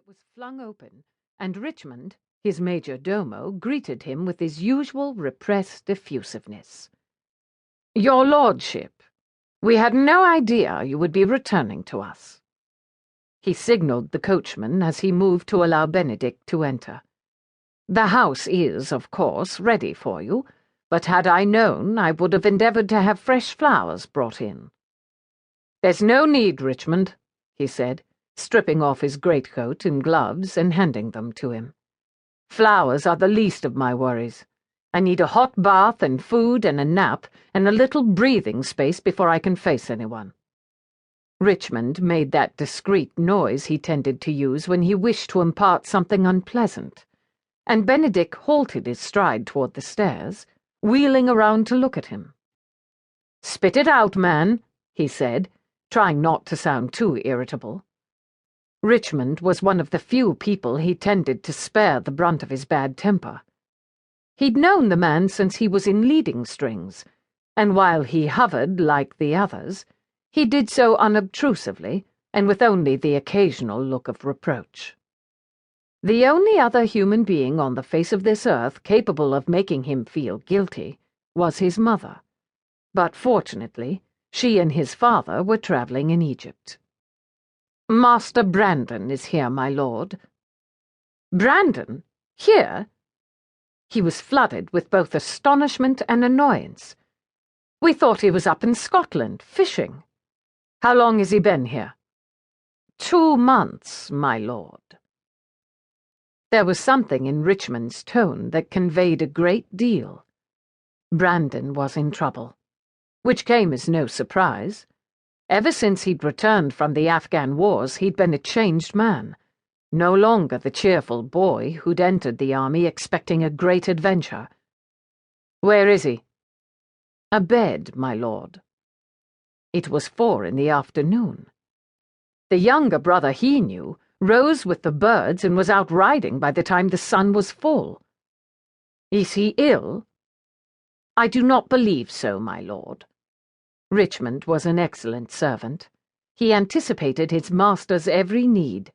was flung open, and Richmond, his major domo, greeted him with his usual repressed effusiveness. "Your lordship, we had no idea you would be returning to us." He signalled the coachman as he moved to allow Benedick to enter. "The house is, of course, ready for you, but had I known, I would have endeavoured to have fresh flowers brought in." "There's no need, Richmond," he said, stripping off his greatcoat and gloves and handing them to him. "Flowers are the least of my worries. I need a hot bath and food and a nap and a little breathing space before I can face anyone." Richmond made that discreet noise he tended to use when he wished to impart something unpleasant, and Benedick halted his stride toward the stairs, wheeling around to look at him. "Spit it out, man," he said, trying not to sound too irritable. Richmond was one of the few people he tended to spare the brunt of his bad temper. He'd known the man since he was in leading strings, and while he hovered like the others, he did so unobtrusively and with only the occasional look of reproach. The only other human being on the face of this earth capable of making him feel guilty was his mother, but fortunately she and his father were travelling in Egypt. "Master Brandon is here, my lord." "Brandon? Here?" He was flooded with both astonishment and annoyance. "We thought he was up in Scotland, fishing. How long has he been here?" 2 months, my lord." There was something in Richmond's tone that conveyed a great deal. Brandon was in trouble, which came as no surprise. Ever since he'd returned from the Afghan wars, he'd been a changed man, no longer the cheerful boy who'd entered the army expecting a great adventure. "Where is he?" "Abed, my lord." It was 4 in the afternoon. The younger brother he knew rose with the birds and was out riding by the time the sun was full. "Is he ill?" "I do not believe so, my lord." Richmond was an excellent servant. He anticipated his master's every need.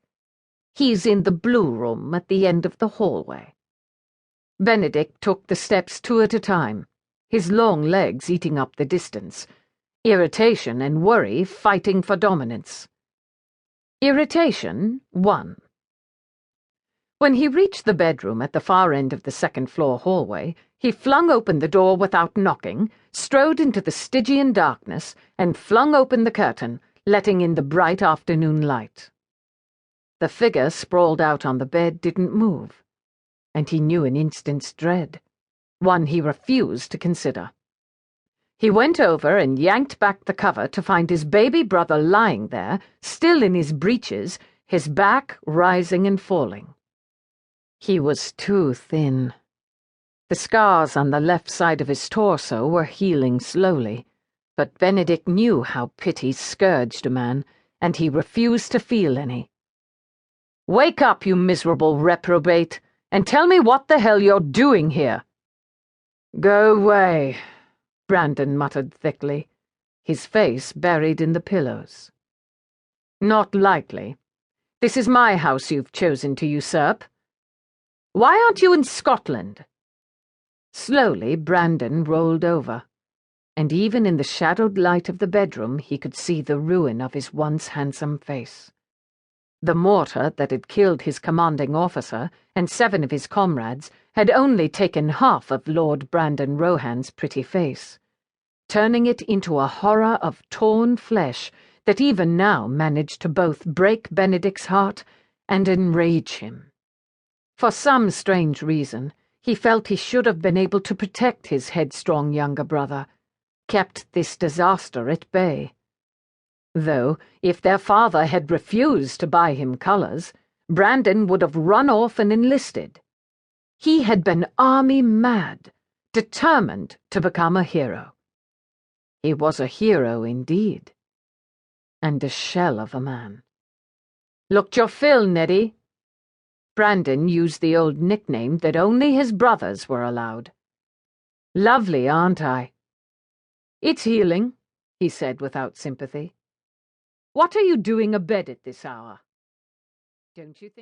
"He's in the blue room at the end of the hallway." Benedick took the steps 2 at a time, his long legs eating up the distance, irritation and worry fighting for dominance. Irritation won. When he reached the bedroom at the far end of the second-floor hallway, he flung open the door without knocking, strode into the Stygian darkness, and flung open the curtain, letting in the bright afternoon light. The figure sprawled out on the bed didn't move, and he knew an instant's dread, one he refused to consider. He went over and yanked back the cover to find his baby brother lying there, still in his breeches, his back rising and falling. He was too thin. The scars on the left side of his torso were healing slowly, but Benedick knew how pity scourged a man, and he refused to feel any. "Wake up, you miserable reprobate, and tell me what the hell you're doing here." "Go away," Brandon muttered thickly, his face buried in the pillows. "Not likely. This is my house you've chosen to usurp. Why aren't you in Scotland?" Slowly, Brandon rolled over, and even in the shadowed light of the bedroom he could see the ruin of his once handsome face. The mortar that had killed his commanding officer and 7 of his comrades had only taken half of Lord Brandon Rohan's pretty face, turning it into a horror of torn flesh that even now managed to both break Benedick's heart and enrage him. For some strange reason, he felt he should have been able to protect his headstrong younger brother, kept this disaster at bay. Though, if their father had refused to buy him colours, Brandon would have run off and enlisted. He had been army mad, determined to become a hero. He was a hero indeed, and a shell of a man. "Looked your fill, Neddy." Brandon used the old nickname that only his brothers were allowed. "Lovely, aren't I?" "It's healing," he said without sympathy. "What are you doing abed at this hour?" "Don't you think